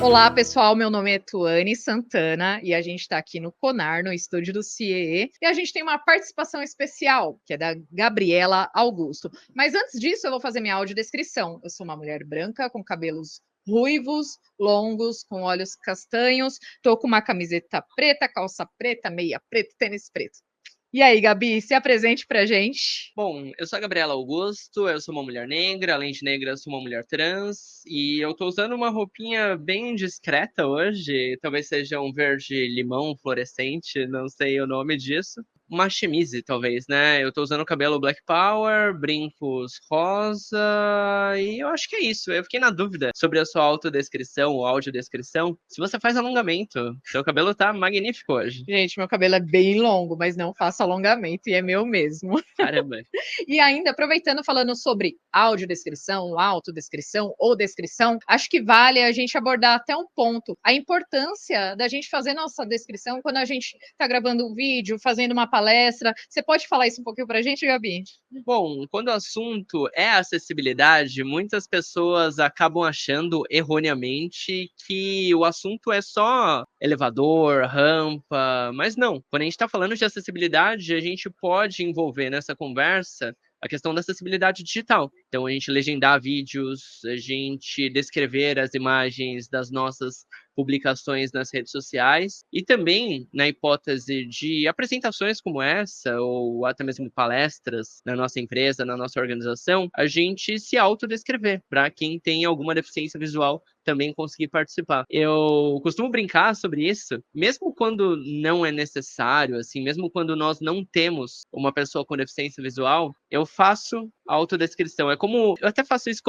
Olá, pessoal. Meu nome é Tuane Santana e a gente está aqui no CONAR, no estúdio do CIEE, e a gente tem uma participação especial, que é da Gabriela Augusto. Mas antes disso, eu vou fazer minha audiodescrição. Eu sou uma mulher branca com cabelos ruivos, longos, com olhos castanhos, tô com uma camiseta preta, calça preta, meia preta, tênis preto. E aí, Gabi, se apresente pra gente. Bom, eu sou a Gabriela Augusto, eu sou uma mulher negra, além de negra, eu sou uma mulher trans, e eu tô usando uma roupinha bem discreta hoje, talvez seja um verde limão fluorescente, não sei o nome disso. Uma chemise, talvez, né? Eu tô usando cabelo Black Power, brincos rosa, e eu acho que é isso. Eu fiquei na dúvida sobre a sua autodescrição ou audiodescrição. Se você faz alongamento, seu cabelo tá magnífico hoje. Gente, meu cabelo é bem longo, mas não faço alongamento e é meu mesmo. Caramba. E ainda, aproveitando, falando sobre audiodescrição, autodescrição ou descrição, acho que vale a gente abordar até um ponto, a importância da gente fazer nossa descrição quando a gente está gravando um vídeo, fazendo uma palestra. Você pode falar isso um pouquinho para a gente, Gabi? Bom, quando o assunto é acessibilidade, muitas pessoas acabam achando erroneamente que o assunto é só elevador, rampa, mas não. Quando a gente está falando de acessibilidade, a gente pode envolver nessa conversa a questão da acessibilidade digital. Então, a gente legendar vídeos, a gente descrever as imagens das nossas publicações nas redes sociais e também, na hipótese de apresentações como essa, ou até mesmo palestras na nossa empresa, na nossa organização, a gente se autodescrever para quem tem alguma deficiência visual também conseguir participar. Eu costumo brincar sobre isso, mesmo quando não é necessário, assim, mesmo quando nós não temos uma pessoa com deficiência visual, eu faço autodescrição. É como eu até faço isso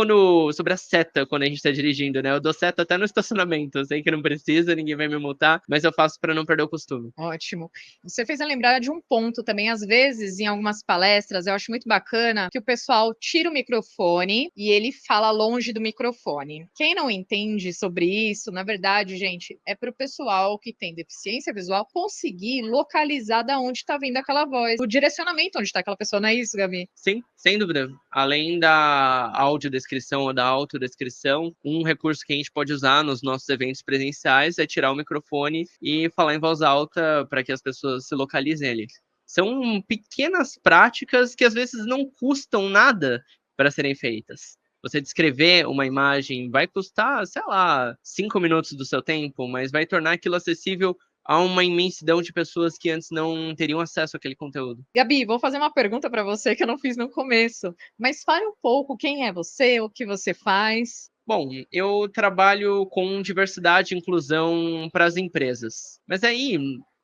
sobre a seta quando a gente está dirigindo, né? Eu dou seta até no estacionamento. Eu sei que não precisa, ninguém vai me multar, mas eu faço para não perder o costume. Ótimo. Você fez eu lembrar de um ponto também, às vezes, em algumas palestras, eu acho muito bacana que o pessoal tira o microfone e ele fala longe do microfone. Quem não entende sobre isso, na verdade, gente, é para o pessoal que tem deficiência visual conseguir localizar da onde está vindo aquela voz, o direcionamento onde está aquela pessoa, não é isso, Gabi? Sim, sem dúvida. Além da audiodescrição ou da autodescrição, um recurso que a gente pode usar nos nossos eventos presenciais é tirar o microfone e falar em voz alta para que as pessoas se localizem ali. São pequenas práticas que às vezes não custam nada para serem feitas. Você descrever uma imagem vai custar, sei lá, 5 minutos do seu tempo, mas vai tornar aquilo acessível a uma imensidão de pessoas que antes não teriam acesso àquele conteúdo. Gabi, vou fazer uma pergunta para você que eu não fiz no começo, mas fale um pouco quem é você, o que você faz. Bom, eu trabalho com diversidade e inclusão para as empresas. Mas aí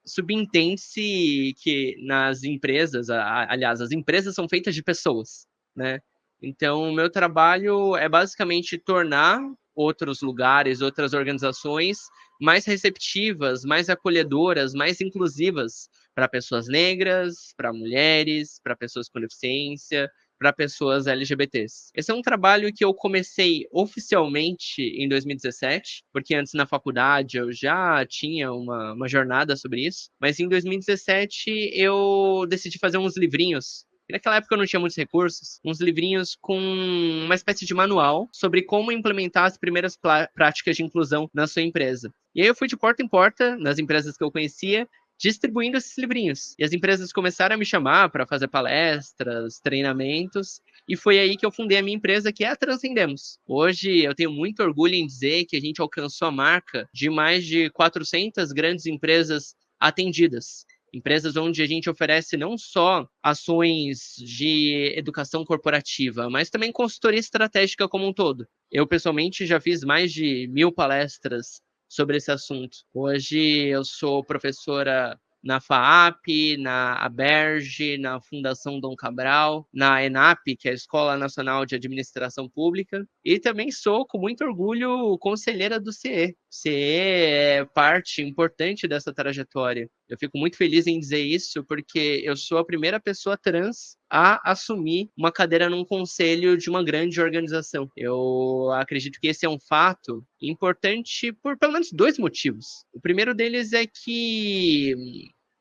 subentende-se que nas empresas, aliás, as empresas são feitas de pessoas, né? Então, o meu trabalho é basicamente tornar outros lugares, outras organizações mais receptivas, mais acolhedoras, mais inclusivas para pessoas negras, para mulheres, para pessoas com deficiência, para pessoas LGBTs. Esse é um trabalho que eu comecei oficialmente em 2017, porque antes na faculdade eu já tinha uma jornada sobre isso, mas em 2017 eu decidi fazer uns livrinhos. E naquela época eu não tinha muitos recursos, uns livrinhos com uma espécie de manual sobre como implementar as primeiras práticas de inclusão na sua empresa. E aí eu fui de porta em porta nas empresas que eu conhecia, distribuindo esses livrinhos. E as empresas começaram a me chamar para fazer palestras, treinamentos, e foi aí que eu fundei a minha empresa, que é a Transcendemos. Hoje eu tenho muito orgulho em dizer que a gente alcançou a marca de mais de 400 grandes empresas atendidas. Empresas onde a gente oferece não só ações de educação corporativa, mas também consultoria estratégica como um todo. Eu, pessoalmente, já fiz mais de 1.000 palestras sobre esse assunto. Hoje eu sou professora na FAAP, na ABERJ, na Fundação Dom Cabral, na ENAP, que é a Escola Nacional de Administração Pública, e também sou, com muito orgulho, conselheira do CE. CE é parte importante dessa trajetória. Eu fico muito feliz em dizer isso, porque eu sou a primeira pessoa trans a assumir uma cadeira num conselho de uma grande organização. Eu acredito que esse é um fato importante por pelo menos dois motivos. O primeiro deles é que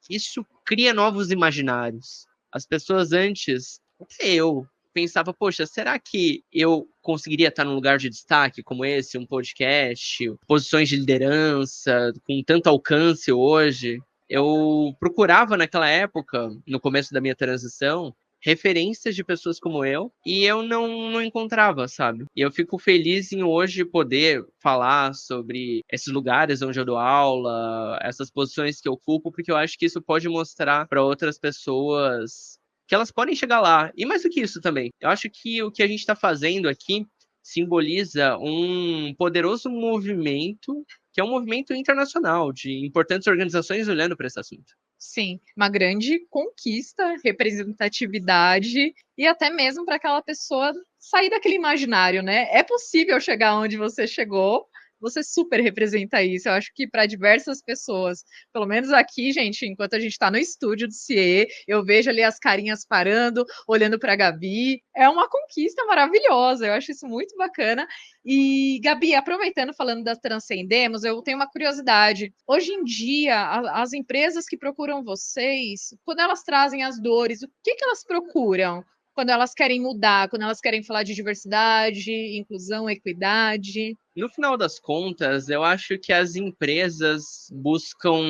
isso cria novos imaginários. As pessoas antes, até eu, pensava, poxa, será que eu conseguiria estar num lugar de destaque como esse, um podcast, posições de liderança, com tanto alcance hoje? Eu procurava naquela época, no começo da minha transição, referências de pessoas como eu, e eu não encontrava, sabe? E eu fico feliz em hoje poder falar sobre esses lugares onde eu dou aula, essas posições que eu ocupo, porque eu acho que isso pode mostrar para outras pessoas que elas podem chegar lá. E mais do que isso também, eu acho que o que a gente está fazendo aqui simboliza um poderoso movimento, que é um movimento internacional de importantes organizações olhando para esse assunto. Sim, uma grande conquista, representatividade e até mesmo para aquela pessoa sair daquele imaginário, né? É possível chegar onde você chegou, você super representa isso. Eu acho que para diversas pessoas, pelo menos aqui, gente, enquanto a gente está no estúdio do CIE, eu vejo ali as carinhas parando, olhando para a Gabi. É uma conquista maravilhosa, eu acho isso muito bacana. E, Gabi, aproveitando, falando da Transcendemos, eu tenho uma curiosidade. Hoje em dia, as empresas que procuram vocês, quando elas trazem as dores, o que elas procuram? Quando elas querem mudar, quando elas querem falar de diversidade, inclusão, equidade. No final das contas, eu acho que as empresas buscam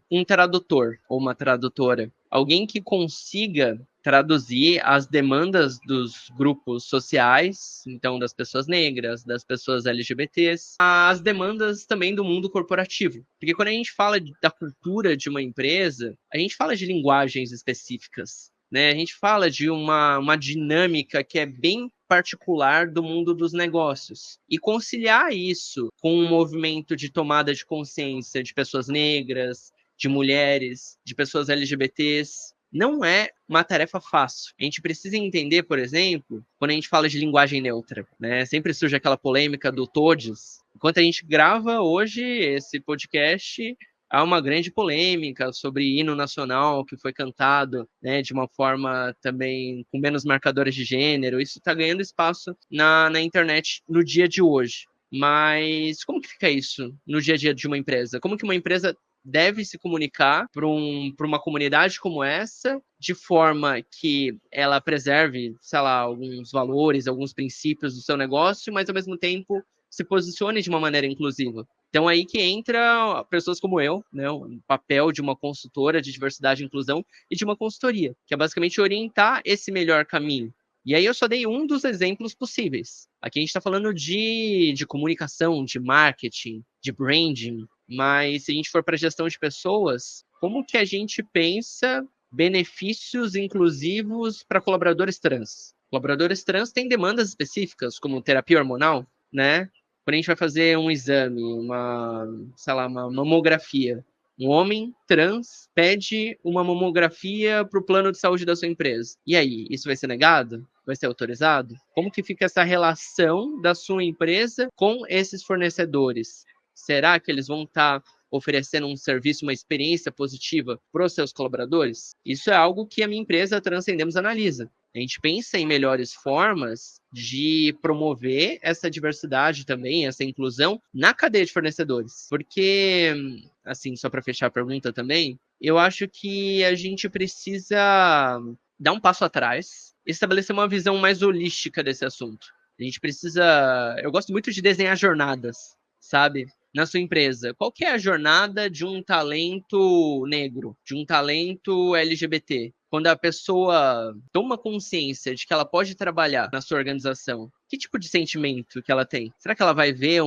um tradutor ou uma tradutora. Alguém que consiga traduzir as demandas dos grupos sociais, então das pessoas negras, das pessoas LGBTs, as demandas também do mundo corporativo. Porque quando a gente fala da cultura de uma empresa, a gente fala de linguagens específicas, né? A gente fala de uma dinâmica que é bem particular do mundo dos negócios. E conciliar isso com um movimento de tomada de consciência de pessoas negras, de mulheres, de pessoas LGBTs, não é uma tarefa fácil. A gente precisa entender, por exemplo, quando a gente fala de linguagem neutra, né? Sempre surge aquela polêmica do todes. Enquanto a gente grava hoje esse podcast, há uma grande polêmica sobre hino nacional que foi cantado, né, de uma forma também com menos marcadores de gênero. Isso está ganhando espaço na internet no dia de hoje. Mas como que fica isso no dia a dia de uma empresa? Como que uma empresa deve se comunicar para uma comunidade como essa, de forma que ela preserve, sei lá, alguns valores, alguns princípios do seu negócio, mas ao mesmo tempo se posicione de uma maneira inclusiva. Então aí que entra pessoas como eu, né, o papel de uma consultora de diversidade e inclusão e de uma consultoria, que é basicamente orientar esse melhor caminho. E aí eu só dei um dos exemplos possíveis. Aqui a gente está falando de comunicação, de marketing, de branding, mas se a gente for para gestão de pessoas, como que a gente pensa benefícios inclusivos para colaboradores trans? Colaboradores trans têm demandas específicas, como terapia hormonal, né? Quando a gente vai fazer um exame, sei lá, uma mamografia, um homem trans pede uma mamografia para o plano de saúde da sua empresa. E aí, isso vai ser negado? Vai ser autorizado? Como que fica essa relação da sua empresa com esses fornecedores? Será que eles vão estar oferecendo um serviço, uma experiência positiva para os seus colaboradores? Isso é algo que a minha empresa Transcendemos analisa. A gente pensa em melhores formas de promover essa diversidade também, essa inclusão na cadeia de fornecedores. Porque, assim, só para fechar a pergunta também, eu acho que a gente precisa dar um passo atrás, estabelecer uma visão mais holística desse assunto. A gente precisa. Eu gosto muito de desenhar jornadas, sabe? Na sua empresa, qual que é a jornada de um talento negro, de um talento LGBT? Quando a pessoa toma consciência de que ela pode trabalhar na sua organização, que tipo de sentimento que ela tem? Será que ela vai ver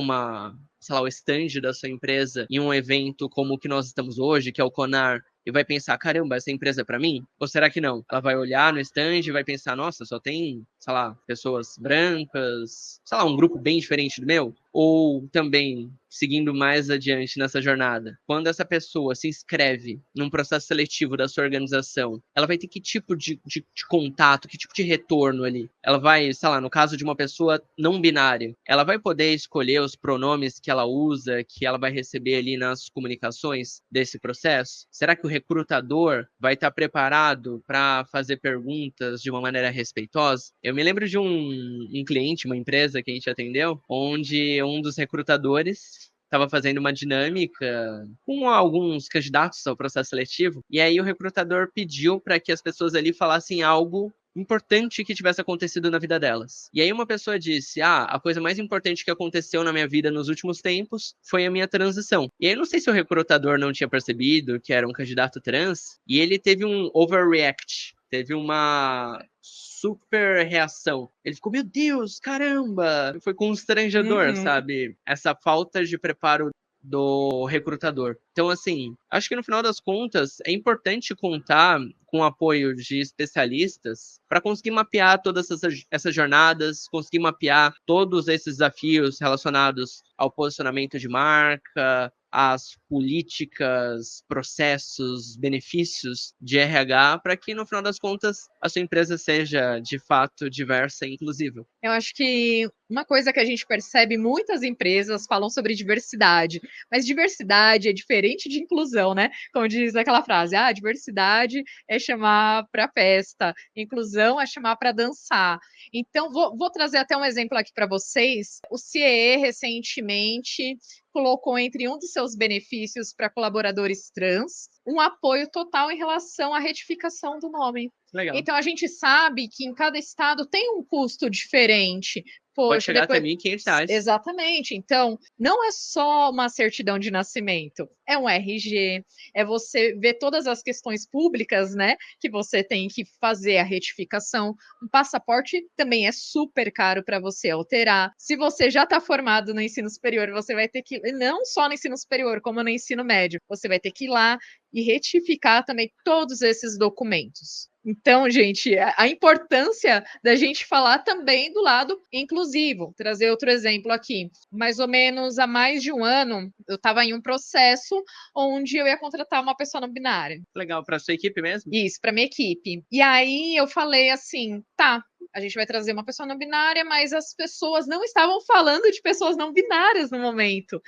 sei lá, o stand da sua empresa em um evento como o que nós estamos hoje, que é o Conar, e vai pensar, caramba, essa empresa é para mim? Ou será que não? Ela vai olhar no stand e vai pensar, nossa, só tem, sei lá, pessoas brancas, sei lá, um grupo bem diferente do meu? Ou também, seguindo mais adiante nessa jornada, quando essa pessoa se inscreve num processo seletivo da sua organização, ela vai ter que tipo de contato, que tipo de retorno ali? Ela vai, sei lá, no caso de uma pessoa não binária, ela vai poder escolher os pronomes que ela usa, que ela vai receber ali nas comunicações desse processo? Será que o recrutador vai estar preparado para fazer perguntas de uma maneira respeitosa? Eu me lembro de um cliente, uma empresa que a gente atendeu, onde um dos recrutadores estava fazendo uma dinâmica com alguns candidatos ao processo seletivo, e aí o recrutador pediu para que as pessoas ali falassem algo importante que tivesse acontecido na vida delas. E aí uma pessoa disse, a coisa mais importante que aconteceu na minha vida nos últimos tempos foi a minha transição. E aí eu não sei se o recrutador não tinha percebido que era um candidato trans, e ele teve um overreact, teve uma super reação. Ele ficou, meu Deus, caramba! Foi constrangedor, sabe? Essa falta de preparo do recrutador. Então, assim, acho que no final das contas é importante contar com o apoio de especialistas para conseguir mapear todas essas jornadas, conseguir mapear todos esses desafios relacionados ao posicionamento de marca, às políticas, processos, benefícios de RH, para que no final das contas a sua empresa seja de fato diversa e inclusiva. Eu acho que uma coisa que a gente percebe, muitas empresas falam sobre diversidade, mas diversidade é diferente de inclusão, né? Como diz aquela frase, diversidade é chamar para festa, inclusão é chamar para dançar. Então, vou trazer até um exemplo aqui para vocês. O CIEE recentemente colocou entre um dos seus benefícios para colaboradores trans um apoio total em relação à retificação do nome. Legal. Então, a gente sabe que em cada estado tem um custo diferente. Pode chegar até R$1.500. Exatamente. Então, não é só uma certidão de nascimento, é um RG, é você ver todas as questões públicas, né, que você tem que fazer a retificação. Um passaporte também é super caro para você alterar. Se você já está formado no ensino superior, você vai ter que, não só no ensino superior, como no ensino médio, você vai ter que ir lá e retificar também todos esses documentos. Então, gente, a importância da gente falar também do lado inclusivo. Trazer outro exemplo aqui. Mais ou menos há mais de um ano, eu estava em um processo onde eu ia contratar uma pessoa não binária. Legal, para sua equipe mesmo? Isso, para minha equipe. E aí eu falei assim, tá, a gente vai trazer uma pessoa não binária, mas as pessoas não estavam falando de pessoas não binárias no momento.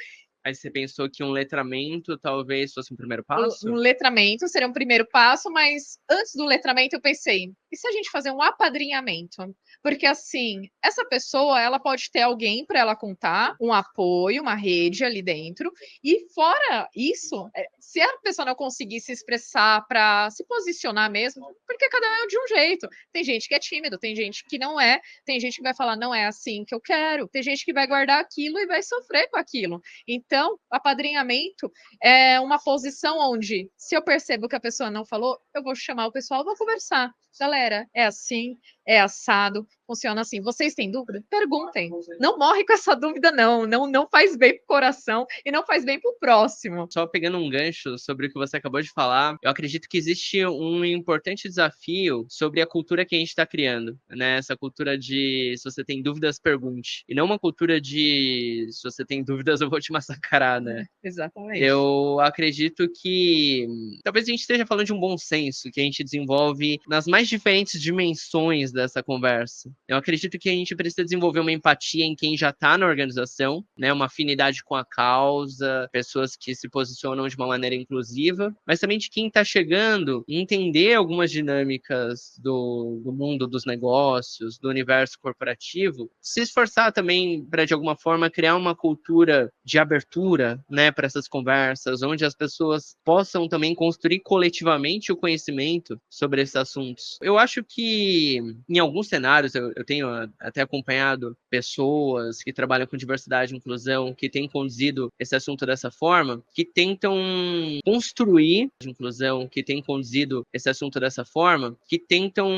Aí você pensou que um letramento talvez fosse um primeiro passo? Um letramento seria um primeiro passo, mas antes do letramento eu pensei, e se a gente fazer um apadrinhamento? Porque assim, essa pessoa, ela pode ter alguém para ela contar, um apoio, uma rede ali dentro, e fora isso, se a pessoa não conseguir se expressar para se posicionar mesmo, porque cada um é de um jeito. Tem gente que é tímido, tem gente que não é, tem gente que vai falar, não é assim que eu quero, tem gente que vai guardar aquilo e vai sofrer com aquilo. Então, apadrinhamento é uma posição onde, se eu percebo que a pessoa não falou, eu vou chamar o pessoal, vou conversar. Galera, é assim, é assado, funciona assim. Vocês têm dúvida? Perguntem. Não morre com essa dúvida, não. Não faz bem pro coração e não faz bem pro próximo. Só pegando um gancho sobre o que você acabou de falar, eu acredito que existe um importante desafio sobre a cultura que a gente está criando, né? Essa cultura de se você tem dúvidas, pergunte. E não uma cultura de se você tem dúvidas, eu vou te massacrar, né? Exatamente. Eu acredito que talvez a gente esteja falando de um bom senso que a gente desenvolve nas mais diferentes dimensões dessa conversa. Eu acredito que a gente precisa desenvolver uma empatia em quem já está na organização, né? Uma afinidade com a causa, pessoas que se posicionam de uma maneira inclusiva, mas também de quem está chegando e entender algumas dinâmicas do mundo dos negócios, do universo corporativo, se esforçar também para, de alguma forma, criar uma cultura de abertura, né, para essas conversas, onde as pessoas possam também construir coletivamente o conhecimento sobre esses assuntos. Eu acho que, em alguns cenários, eu tenho até acompanhado pessoas que trabalham com diversidade e inclusão, que têm conduzido esse assunto dessa forma, que tentam construir inclusão, que têm conduzido esse assunto dessa forma, que tentam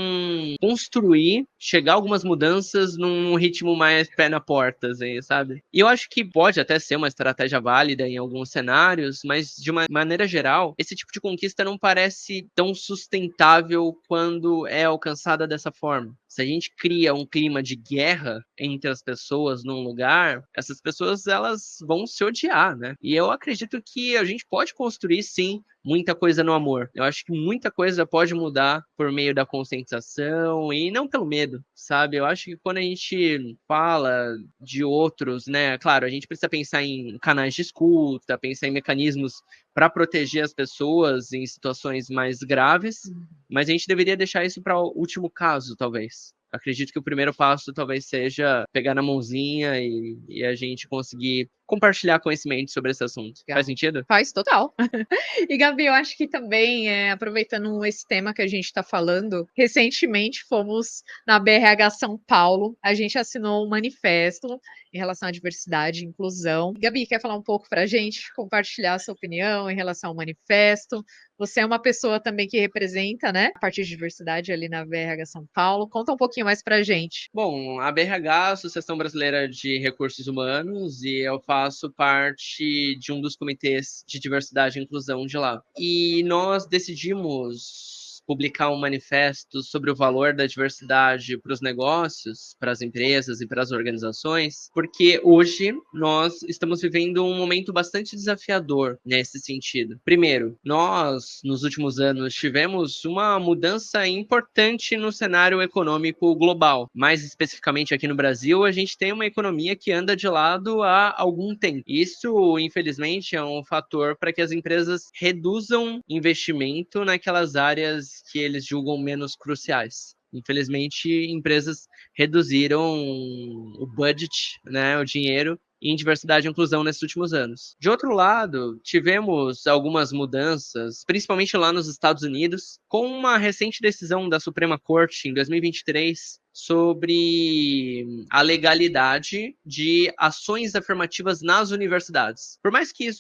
construir, chegar a algumas mudanças num ritmo mais pé na porta, assim, sabe? E eu acho que pode até ser uma estratégia válida em alguns cenários, mas de uma maneira geral, esse tipo de conquista não parece tão sustentável quando é alcançada dessa forma. Se a gente cria um clima de guerra entre as pessoas num lugar, essas pessoas elas vão se odiar, né? E eu acredito que a gente pode construir sim muita coisa no amor. Eu acho que muita coisa pode mudar por meio da conscientização e não pelo medo, sabe? Eu acho que quando a gente fala de outros, né? Claro, a gente precisa pensar em canais de escuta, pensar em mecanismos para proteger as pessoas em situações mais graves, mas a gente deveria deixar isso para o último caso, talvez. Acredito que o primeiro passo talvez seja pegar na mãozinha e a gente conseguir compartilhar conhecimento sobre esse assunto. Legal. Faz sentido? Faz total. E, Gabi, eu acho que também, aproveitando esse tema que a gente está falando, recentemente fomos na BRH São Paulo, a gente assinou um manifesto em relação à diversidade e inclusão. Gabi, quer falar um pouco para a gente, compartilhar a sua opinião em relação ao manifesto? Você é uma pessoa também que representa, né, a parte de diversidade ali na BRH São Paulo. Conta um pouquinho mais para a gente. Bom, a BRH, Associação Brasileira de Recursos Humanos, e eu faço parte de um dos comitês de diversidade e inclusão de lá. E nós decidimos publicar um manifesto sobre o valor da diversidade para os negócios, para as empresas e para as organizações, porque hoje nós estamos vivendo um momento bastante desafiador nesse sentido. Primeiro, nós, nos últimos anos, tivemos uma mudança importante no cenário econômico global. Mais especificamente aqui no Brasil, a gente tem uma economia que anda de lado há algum tempo. Isso, infelizmente, é um fator para que as empresas reduzam investimento naquelas áreas que eles julgam menos cruciais. Infelizmente, empresas reduziram o budget, né, o dinheiro em diversidade e inclusão nesses últimos anos. De outro lado, tivemos algumas mudanças, principalmente lá nos Estados Unidos, com uma recente decisão da Suprema Corte em 2023 sobre a legalidade de ações afirmativas nas universidades. Por mais que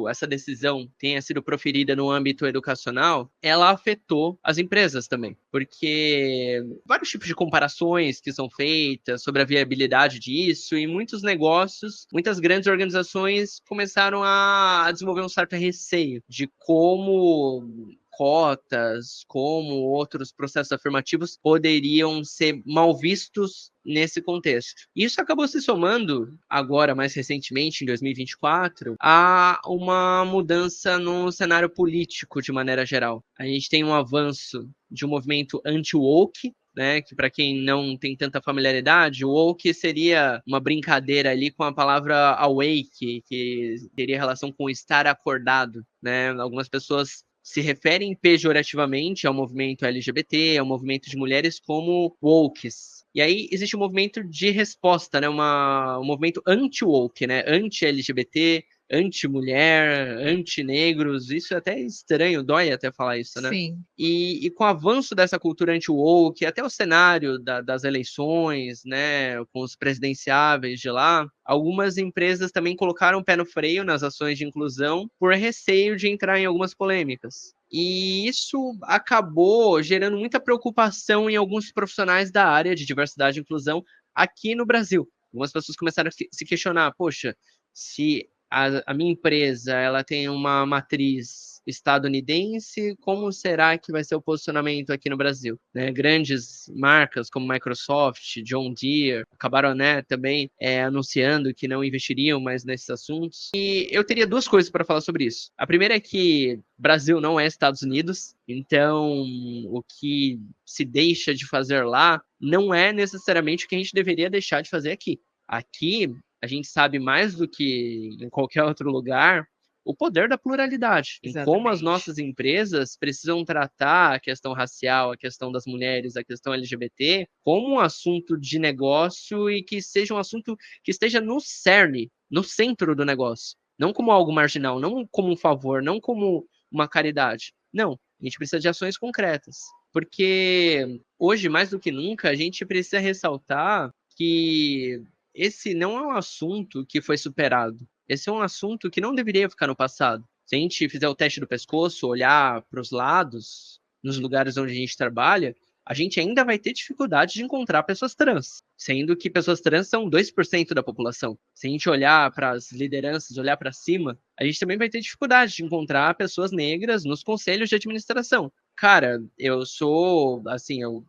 essa decisão tenha sido proferida no âmbito educacional, ela afetou as empresas também, porque vários tipos de comparações que são feitas sobre a viabilidade disso e muitos negócios, muitas grandes organizações começaram a desenvolver um certo receio de como cotas, como outros processos afirmativos poderiam ser mal vistos nesse contexto. Isso acabou se somando, agora mais recentemente, em 2024, a uma mudança no cenário político de maneira geral. A gente tem um avanço de um movimento anti-woke, né, que para quem não tem tanta familiaridade, o woke seria uma brincadeira ali com a palavra awake, que teria relação com estar acordado, né? Algumas pessoas se referem pejorativamente ao movimento LGBT, ao movimento de mulheres como wokes. E aí existe um movimento de resposta, né? Um movimento anti-woke, né? Anti-LGBT, anti-mulher, anti-negros. Isso é até estranho, dói até falar isso, né? Sim. E com o avanço dessa cultura anti-woke, até o cenário das eleições, né, com os presidenciáveis de lá, algumas empresas também colocaram o pé no freio nas ações de inclusão por receio de entrar em algumas polêmicas. E isso acabou gerando muita preocupação em alguns profissionais da área de diversidade e inclusão aqui no Brasil. Algumas pessoas começaram a se questionar, poxa, se a minha empresa ela tem uma matriz estadunidense, como será que vai ser o posicionamento aqui no Brasil? Né? Grandes marcas como Microsoft, John Deere, acabaram, né, também anunciando que não investiriam mais nesses assuntos. E eu teria duas coisas para falar sobre isso. A primeira é que Brasil não é Estados Unidos, então o que se deixa de fazer lá não é necessariamente o que a gente deveria deixar de fazer aqui. Aqui, a gente sabe mais do que em qualquer outro lugar o poder da pluralidade, em como as nossas empresas precisam tratar a questão racial, a questão das mulheres, a questão LGBT, como um assunto de negócio e que seja um assunto que esteja no cerne, no centro do negócio. Não como algo marginal, não como um favor, não como uma caridade. Não, a gente precisa de ações concretas. Porque hoje, mais do que nunca, a gente precisa ressaltar que esse não é um assunto que foi superado. Esse é um assunto que não deveria ficar no passado. Se a gente fizer o teste do pescoço, olhar para os lados, nos lugares onde a gente trabalha, a gente ainda vai ter dificuldade de encontrar pessoas trans, sendo que pessoas trans são 2% da população. Se a gente olhar para as lideranças, olhar para cima, a gente também vai ter dificuldade de encontrar pessoas negras nos conselhos de administração. Cara, eu sou, assim, eu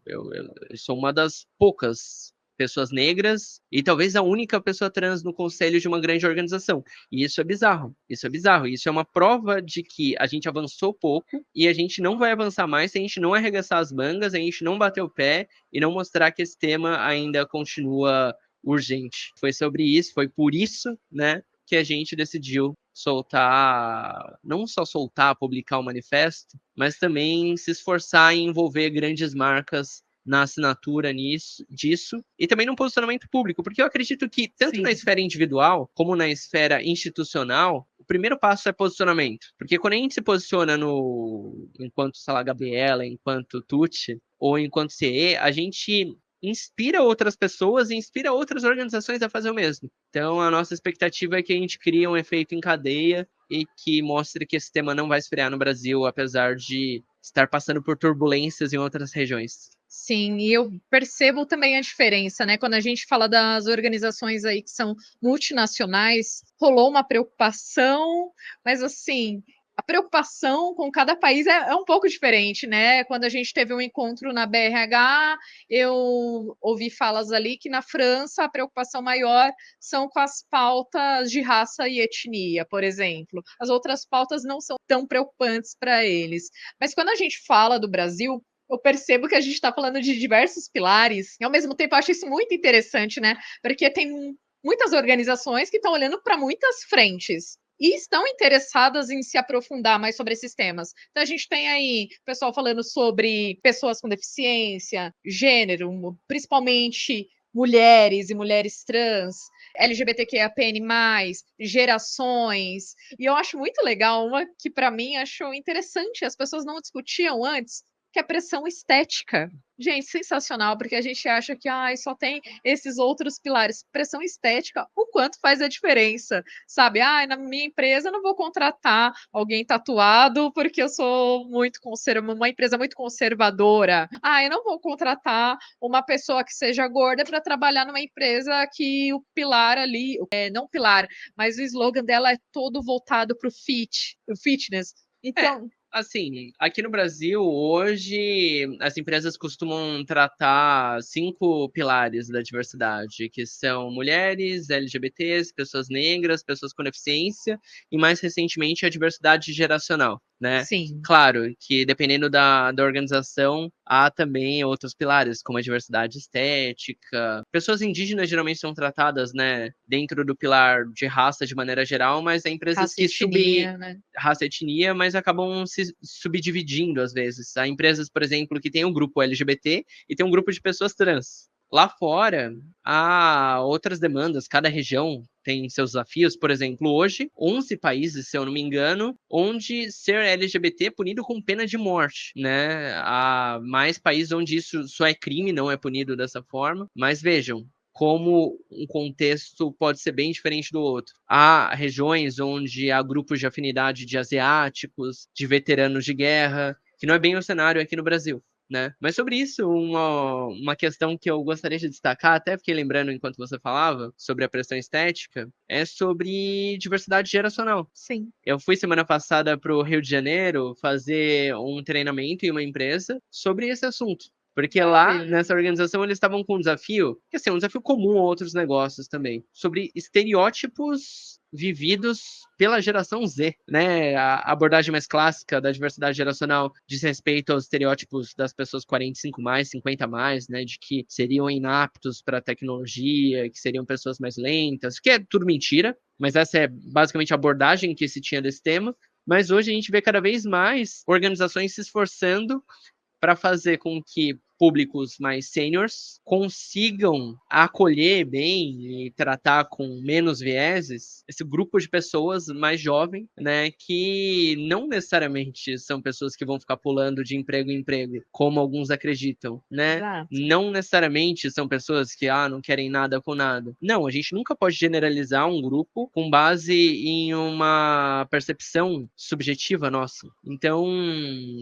sou uma das poucas pessoas negras e talvez a única pessoa trans no conselho de uma grande organização. E isso é bizarro. Isso é bizarro. Isso é uma prova de que a gente avançou pouco e a gente não vai avançar mais se a gente não arregaçar as mangas, a gente não bater o pé e não mostrar que esse tema ainda continua urgente. Foi sobre isso, foi por isso, né, que a gente decidiu soltar, não só soltar, publicar o manifesto, mas também se esforçar em envolver grandes marcas na assinatura disso, e também no posicionamento público, porque eu acredito que, tanto na esfera individual, como na esfera institucional, o primeiro passo é posicionamento. Porque quando a gente se posiciona enquanto, sei lá, Gabriela, enquanto Tuti, ou enquanto CE, a gente inspira outras pessoas e inspira outras organizações a fazer o mesmo. Então, a nossa expectativa é que a gente crie um efeito em cadeia e que mostre que esse tema não vai esfriar no Brasil, apesar de estar passando por turbulências em outras regiões. Sim, e eu percebo também a diferença, né? Quando a gente fala das organizações aí que são multinacionais, rolou uma preocupação, mas assim, a preocupação com cada país é um pouco diferente, né? Quando a gente teve um encontro na BRH, eu ouvi falas ali que na França a preocupação maior são com as pautas de raça e etnia, por exemplo. As outras pautas não são tão preocupantes para eles. Mas quando a gente fala do Brasil, eu percebo que a gente está falando de diversos pilares, e ao mesmo tempo eu acho isso muito interessante, né? Porque tem muitas organizações que estão olhando para muitas frentes e estão interessadas em se aprofundar mais sobre esses temas. Então a gente tem aí pessoal falando sobre pessoas com deficiência, gênero, principalmente mulheres e mulheres trans, LGBTQIAPN+, gerações. E eu acho muito legal, uma que para mim achou interessante, as pessoas não discutiam antes, que é pressão estética. Gente, sensacional, porque a gente acha que só tem esses outros pilares. Pressão estética, o quanto faz a diferença, sabe? Na minha empresa eu não vou contratar alguém tatuado porque eu sou uma empresa muito conservadora. Eu não vou contratar uma pessoa que seja gorda para trabalhar numa empresa que o pilar ali, não pilar, mas o slogan dela é todo voltado para o fitness. Então, assim, aqui no Brasil, hoje, as empresas costumam tratar 5 pilares da diversidade, que são mulheres, LGBTs, pessoas negras, pessoas com deficiência e, mais recentemente, a diversidade geracional, né? sim. Claro que, dependendo da organização, há também outros pilares, como a diversidade estética. Pessoas indígenas geralmente são tratadas, né, dentro do pilar de raça de maneira geral, mas há empresas Raça e etnia, né? raça e etnia, mas acabam se subdividindo às vezes. Há empresas, por exemplo, que tem um grupo LGBT e tem um grupo de pessoas trans. Lá fora, há outras demandas, cada região tem seus desafios. Por exemplo, hoje, 11 países, se eu não me engano, onde ser LGBT é punido com pena de morte, né? Há mais países onde isso só é crime, não é punido dessa forma. Mas vejam, como um contexto pode ser bem diferente do outro. Há regiões onde há grupos de afinidade de asiáticos, de veteranos de guerra, que não é bem o cenário aqui no Brasil. Né? Mas sobre isso, uma questão que eu gostaria de destacar, até fiquei lembrando enquanto você falava sobre a pressão estética, é sobre diversidade geracional. Sim. Eu fui semana passada para o Rio de Janeiro fazer um treinamento em uma empresa sobre esse assunto. Porque lá, nessa organização, eles estavam com um desafio, que assim, é um desafio comum a outros negócios também, sobre estereótipos vividos pela geração Z, né? A abordagem mais clássica da diversidade geracional diz respeito aos estereótipos das pessoas 45 mais, 50 mais, né? De que seriam inaptos para a tecnologia, que seriam pessoas mais lentas, que é tudo mentira, mas essa é basicamente a abordagem que se tinha desse tema. Mas hoje a gente vê cada vez mais organizações se esforçando para fazer com que públicos mais seniors consigam acolher bem e tratar com menos vieses esse grupo de pessoas mais jovem, né, que não necessariamente são pessoas que vão ficar pulando de emprego em emprego, como alguns acreditam, né? Exato. Não necessariamente são pessoas que não querem nada com nada. Não, a gente nunca pode generalizar um grupo com base em uma percepção subjetiva nossa. Então,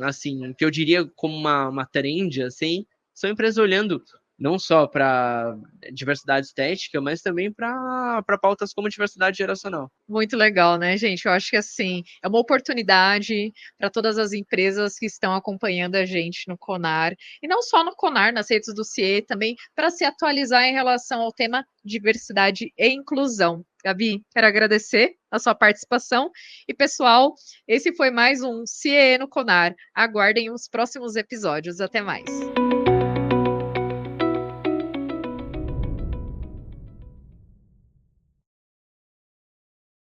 assim, o que eu diria como uma trend, assim, são empresas olhando não só para diversidade estética, mas também para pautas como diversidade geracional. Muito legal, né, gente? Eu acho que assim é uma oportunidade para todas as empresas que estão acompanhando a gente no Conar, e não só no Conar, nas redes do CIE, também para se atualizar em relação ao tema diversidade e inclusão. Gabi, quero agradecer a sua participação. E, pessoal, esse foi mais um CIE no Conar. Aguardem os próximos episódios. Até mais.